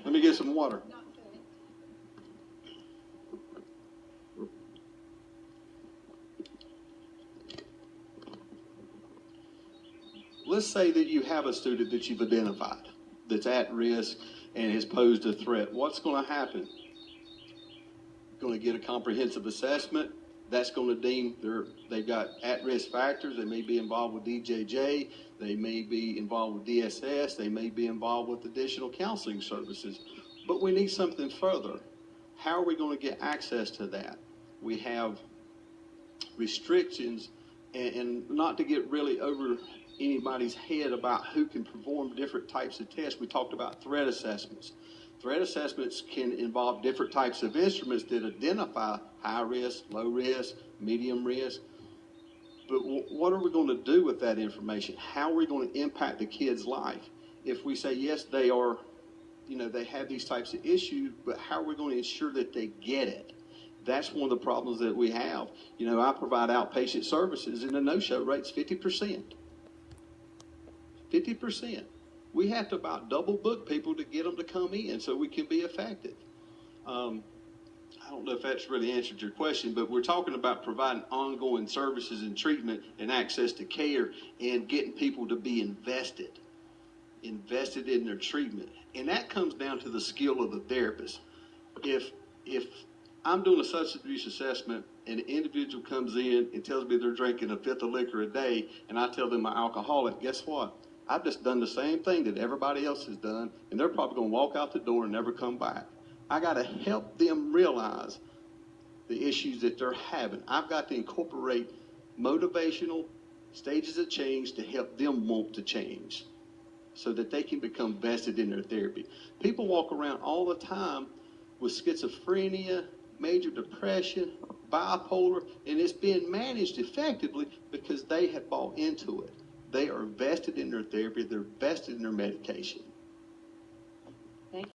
Let me get some water. Let's say that you have a student that you've identified that's at risk and has posed a threat. What's going to happen? Going to get a comprehensive assessment. That's going to deem they've got at-risk factors. They may be involved with DJJ. They may be involved with DSS. They may be involved with additional counseling services. But we need something further. How are we going to get access to that? We have restrictions, and not to get really over anybody's head about who can perform different types of tests. We talked about threat assessments. Threat assessments can involve different types of instruments that identify high risk, low risk, medium risk. But what are we going to do with that information? How are we going to impact the kid's life? If we say, yes, they are, they have these types of issues, but how are we going to ensure that they get it? That's one of the problems that we have. I provide outpatient services, and the no-show rate's 50%. 50%. We have to about double book people to get them to come in so we can be effective. I don't know if that's really answered your question, but we're talking about providing ongoing services and treatment and access to care and getting people to be invested in their treatment. And that comes down to the skill of the therapist. If I'm doing a substance abuse assessment and an individual comes in and tells me they're drinking a fifth of liquor a day, and I tell them I'm alcoholic, guess what? I've just done the same thing that everybody else has done, and they're probably going to walk out the door and never come back. I got to help them realize the issues that they're having. I've got to incorporate motivational stages of change to help them want to change so that they can become vested in their therapy. People walk around all the time with schizophrenia, major depression, bipolar, and it's being managed effectively because they have bought into it. They are vested in their therapy. They're vested in their medication.